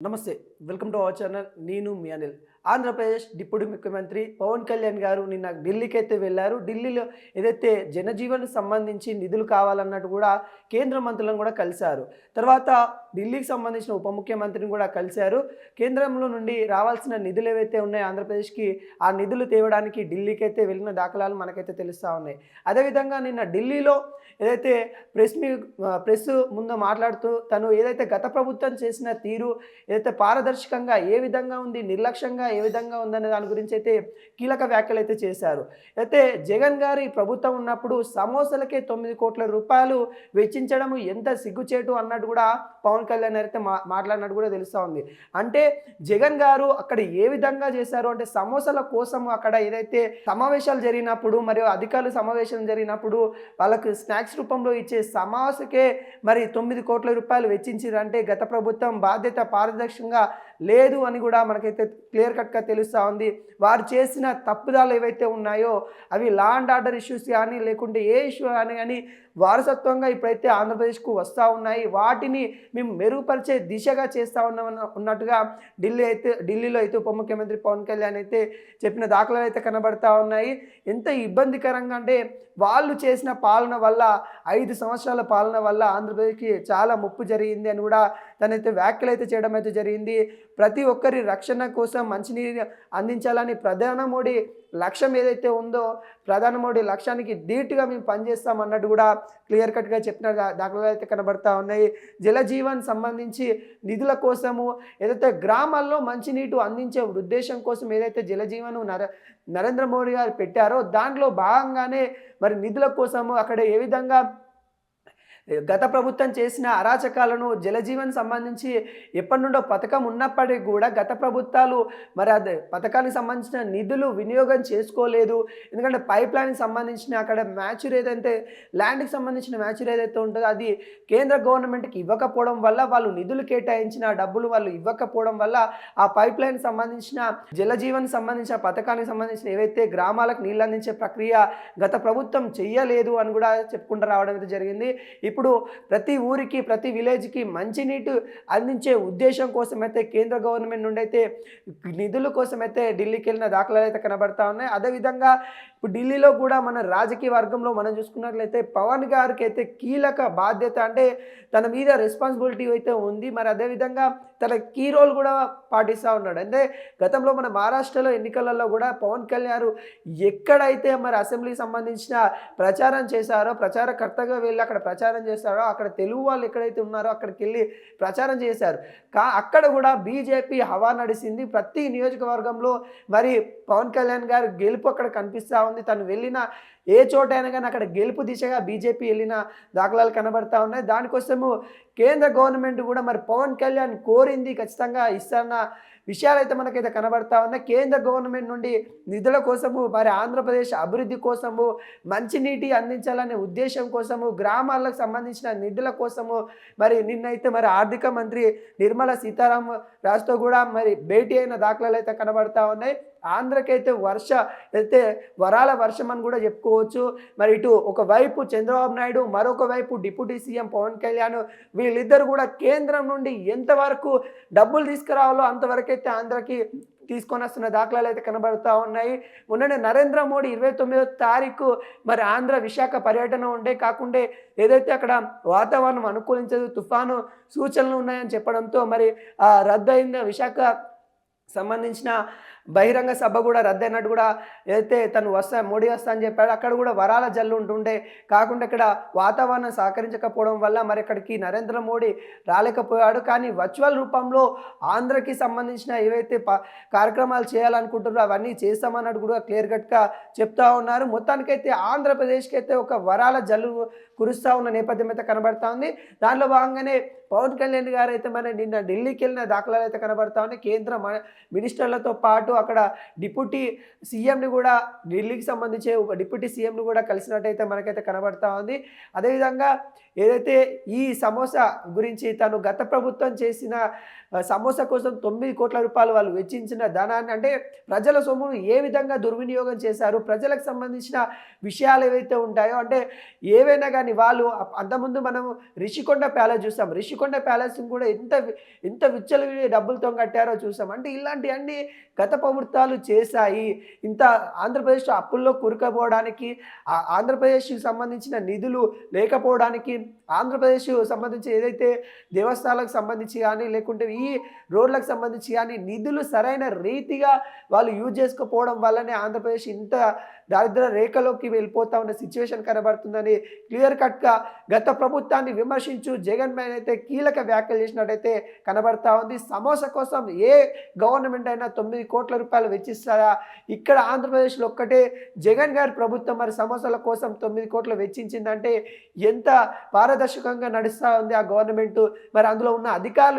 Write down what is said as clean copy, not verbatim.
నమస్తే. Welcome to our channel. నేను మీ Anil. Andhra Pradesh deputy ముఖ్యమంత్రి పవన్ కళ్యాణ్ గారు నిన్న ఢిల్లీకైతే వెళ్లారు. ఢిల్లీలో ఏదైతే జనజీవన్‌కి సంబంధించి నిధులు కావాలన్నట్టు కూడా కేంద్ర మంత్రులను కూడా కలిశారు. తర్వాత ఢిల్లీకి సంబంధించిన ఉప ముఖ్యమంత్రిని కూడా కలిశారు. కేంద్రంలో నుండి రావాల్సిన నిధులు ఏవైతే ఉన్నాయో ఆంధ్రప్రదేశ్‌కి ఆ నిధులు తేవడానికి ఢిల్లీకైతే వెళ్ళిన దాఖలాలు మనకైతే తెలుస్తా ఉన్నాయి. అదేవిధంగా నిన్న ఢిల్లీలో ఏదైతే ప్రెస్ ముందు మాట్లాడుతూ తను ఏదైతే గత ప్రభుత్వం చేసిన తీరు ఏదైతే పారదర్శకంగా ఏ విధంగా ఉంది, నిర్లక్ష్యంగా ఏ విధంగా ఉందనే దాని గురించి అయితే కీలక వ్యాఖ్యలు అయితే చేశారు. అయితే జగన్ గారి ప్రభుత్వం ఉన్నప్పుడు సమోసాలకే 9 కోట్ల రూపాయలు వెచ్చించడం ఎంత సిగ్గుచేటు అన్నట్టు కూడా పవన్ కళ్యాణ్ అయితే మాట్లాడినట్టు కూడా తెలుస్తూ ఉంది. అంటే జగన్ గారు అక్కడ ఏ విధంగా చేశారు అంటే సమోసాల కోసం అక్కడ ఏదైతే సమావేశాలు జరిగినప్పుడు మరియు అధికారులు సమావేశం జరిగినప్పుడు వాళ్ళకు స్నాక్స్ రూపంలో ఇచ్చే సమోసాకే మరి 9 కోట్ల రూపాయలు వెచ్చించారంటే గత ప్రభుత్వం బాధ్యత పారదర్శకంగా లేదు అని కూడా మనకైతే క్లియర్ కట్గా తెలుస్తూ ఉంది. వారు చేసిన తప్పుదాలు ఏవైతే ఉన్నాయో అవి లా అండ్ ఆర్డర్ ఇష్యూస్ కానీ లేకుంటే ఏ ఇష్యూ కానీ వారసత్వంగా ఇప్పుడైతే ఆంధ్రప్రదేశ్కు వస్తూ ఉన్నాయి. వాటిని మేము మెరుగుపరిచే దిశగా చేస్తూ ఉన్నట్టుగా ఢిల్లీలో అయితే ఉప ముఖ్యమంత్రి పవన్ కళ్యాణ్ అయితే చెప్పిన దాఖలాలు అయితే కనబడతా ఉన్నాయి. ఎంత ఇబ్బందికరంగా అంటే వాళ్ళు చేసిన పాలన వల్ల 5 సంవత్సరాల పాలన వల్ల ఆంధ్రప్రదేశ్కి చాలా ముప్పు జరిగింది అని కూడా తనైతే వ్యాఖ్యలు అయితే చేయడం అయితే జరిగింది. ప్రతి ఒక్కరి రక్షణ కోసం మంచినీరు అందించాలని ప్రధాని మోడీ లక్ష్యం ఏదైతే ఉందో ప్రధాని మోడీ లక్ష్యానికి ధీటుగా మేము పనిచేస్తామన్నట్టు కూడా క్లియర్ కట్గా చెప్పిన దాఖలాలు అయితే కనబడతా ఉన్నాయి. జలజీవన్ సంబంధించి నిధుల కోసము ఏదైతే గ్రామాల్లో మంచినీటి అందించే ఉద్దేశం కోసం ఏదైతే జలజీవన్ నరేంద్ర మోడీ గారు పెట్టారో దాంట్లో భాగంగానే మరి నిధుల కోసము అక్కడ ఏ విధంగా గత ప్రభుత్వం చేసిన అరాచకాలను జలజీవన్ సంబంధించి ఎప్పటి నుండో పథకం ఉన్నప్పటికీ కూడా గత ప్రభుత్వాలు మరి అదే పథకానికి సంబంధించిన నిధులు వినియోగం చేసుకోలేదు. ఎందుకంటే పైప్ లైన్కి సంబంధించిన అక్కడ మ్యాచ్యూర్ ఏదైతే ల్యాండ్కి సంబంధించిన మ్యాచ్యూర్ ఏదైతే ఉంటుందో అది కేంద్ర గవర్నమెంట్కి ఇవ్వకపోవడం వల్ల వాళ్ళు నిధులు కేటాయించిన డబ్బులు వాళ్ళు ఇవ్వకపోవడం వల్ల ఆ పైప్ లైన్కి సంబంధించిన జలజీవన్ సంబంధించిన పథకానికి సంబంధించిన ఏవైతే గ్రామాలకు నీళ్ళు అందించే ప్రక్రియ గత ప్రభుత్వం చెయ్యలేదు అని కూడా చెప్పుకుంటూ రావడం అయితే జరిగింది. ఇప్పుడు ప్రతి ఊరికి ప్రతి విలేజ్కి మంచినీటి అందించే ఉద్దేశం కోసమైతే కేంద్ర గవర్నమెంట్ నుండి అయితే నిధుల కోసమైతే ఢిల్లీకి వెళ్ళిన దాఖలాలు అయితే కనబడతా ఉన్నాయి. అదేవిధంగా ఇప్పుడు ఢిల్లీలో కూడా మన రాజకీయ వర్గంలో మనం చూసుకున్నట్లయితే పవన్ గారికి అయితే కీలక బాధ్యత అంటే తన మీద రెస్పాన్సిబిలిటీ అయితే ఉంది. మరి అదేవిధంగా తన కీ రోల్ కూడా పాటిస్తూ ఉన్నాడు. అంటే గతంలో మన మహారాష్ట్రలో ఎన్నికలలో కూడా పవన్ కళ్యాణ్ ఎక్కడైతే మరి అసెంబ్లీకి సంబంధించిన ప్రచారం చేశారో ప్రచారకర్తగా వెళ్ళి అక్కడ ప్రచారం చేస్తారో అక్కడ తెలుగు వాళ్ళు ఎక్కడైతే ఉన్నారో అక్కడికి వెళ్ళి ప్రచారం చేశారు. అక్కడ కూడా బీజేపీ హవా నడిచింది. ప్రతి నియోజకవర్గంలో మరి పవన్ కళ్యాణ్ గారు గెలుపు అక్కడ కనిపిస్తూ ఉంది. తను వెళ్ళిన ఏ చోటైనా కానీ అక్కడ గెలుపు దిశగా బీజేపీ వెళ్ళిన దాఖలాలు కనబడతా ఉన్నాయి. దానికోసము కేంద్ర గవర్నమెంట్ కూడా మరి పవన్ కళ్యాణ్ కోరింది ఖచ్చితంగా ఇస్తున్న విషయాలైతే మనకైతే కనబడతా ఉన్నాయి. కేంద్ర గవర్నమెంట్ నుండి నిధుల కోసము మరి ఆంధ్రప్రదేశ్ అభివృద్ధి కోసము మంచినీటి అందించాలనే ఉద్దేశం కోసము గ్రామాలకు సంబంధించిన నిధుల కోసము మరి నిన్నైతే మరి ఆర్థిక మంత్రి నిర్మలా సీతారామరాజుతో కూడా మరి భేటీ అయిన దాఖలాలు అయితే కనబడతా ఉన్నాయి. ఆంధ్రకైతే అయితే వరాల వర్షం అని కూడా చెప్పుకోవచ్చు. మరి ఇటు ఒకవైపు చంద్రబాబు నాయుడు మరొక వైపు డిప్యూటీ సీఎం పవన్ కళ్యాణ్ వీళ్ళిద్దరు కూడా కేంద్రం నుండి ఎంతవరకు డబ్బులు తీసుకురావాలో అంతవరకైతే ఆంధ్రకి తీసుకొని వస్తున్న దాఖలాలు అయితే కనబడుతూ ఉన్నాయి. మొన్ననే నరేంద్ర మోడీ 29వ తారీఖు మరి ఆంధ్ర విశాఖ పర్యటన ఉండే కాకుండా ఏదైతే అక్కడ వాతావరణం అనుకూలించదు తుఫాను సూచనలు ఉన్నాయని చెప్పడంతో మరి రద్దయింది విశాఖ సంబంధించిన బహిరంగ సభ కూడా రద్దయినట్టు కూడా ఏదైతే తను మోడీ వస్తా అని చెప్పాడు అక్కడ కూడా వరాల జల్లు ఉంటుండే కాకుండా ఇక్కడ వాతావరణం సహకరించకపోవడం వల్ల మరి ఇక్కడికి నరేంద్ర మోడీ రాలేకపోయాడు. కానీ వర్చువల్ రూపంలో ఆంధ్రకి సంబంధించిన ఏవైతే కార్యక్రమాలు చేయాలనుకుంటున్నారో అవన్నీ చేస్తామన్నట్టు కూడా క్లియర్ కట్గా చెప్తా ఉన్నారు. మొత్తానికైతే ఆంధ్రప్రదేశ్కి అయితే ఒక వరాల జల్లు కురుస్తూ ఉన్న నేపథ్యం అయితే కనబడతా ఉంది. దానిలో భాగంగానే పవన్ కళ్యాణ్ గారు అయితే మన నిన్న ఢిల్లీకి వెళ్ళిన దాఖలాలు అయితే కనబడతా ఉన్నాయి. కేంద్ర మినిస్టర్లతో పాటు అక్కడ డిప్యూటీ సీఎంని కూడా ఢిల్లీకి సంబంధించి డిప్యూటీ సీఎంని కూడా కలిసినట్టయితే మనకైతే కనబడతా ఉంది. అదేవిధంగా ఏదైతే ఈ సమోసా గురించి తను గత ప్రభుత్వం చేసిన సమోసా కోసం 9 కోట్ల రూపాయలు వాళ్ళు వెచ్చించిన ధనాన్ని అంటే ప్రజల సొమ్మును ఏ విధంగా దుర్వినియోగం చేశారు ప్రజలకు సంబంధించిన విషయాలు ఏవైతే ఉంటాయో అంటే ఏవైనా కానీ వాళ్ళు అంతకుముందు మనం రిషికొండ ప్యాలెస్ చూసాం. రిషికొండ ఋషికొండ ప్యాలెస్ కూడా ఎంత విచ్చలవిడి డబ్బులతో కట్టారో చూసాం. అంటే ఇలాంటివన్నీ గత ప్రభుత్వాలు చేశాయి. ఇంత ఆంధ్రప్రదేశ్ అప్పుల్లో కూరుకుపోవడానికి, ఆంధ్రప్రదేశ్‌కి సంబంధించిన నిధులు లేకపోవడానికి, ఆంధ్రప్రదేశ్ సంబంధించి ఏదైతే దేవస్థానాలకు సంబంధించి గానీ, లేకుంటే ఈ రోడ్లకు సంబంధించి గానీ నిధులు సరైన రీతిగా వాళ్ళు యూజ్ చేసుకోకపోవడం వల్లనే ఆంధ్రప్రదేశ్ ఇంత దారిద్ర్య రేఖలోకి వెళ్ళిపోతా ఉన్న సిచ్యువేషన్ కనబడుతుందని క్లియర్ కట్‌గా గత ప్రభుత్వాన్ని విమర్శించు జగన్ పైన అయితే కీలక వ్యాఖ్యలు చేసినట్టయితే కనబడతా ఉంది. సమోసా కోసం ఏ గవర్నమెంట్ అయినా 9 కోట్ల రూపాయలు వెచ్చిస్తారా? ఇక్కడ ఆంధ్రప్రదేశ్‌లో ఒక్కటే జగన్ గారి ప్రభుత్వం మరి సమోసాల కోసం 9 కోట్లు వెచ్చించిందంటే ఎంత పారదర్శకంగా నడుస్తా ఉంది ఆ గవర్నమెంటు. మరి అందులో ఉన్న అధికారులు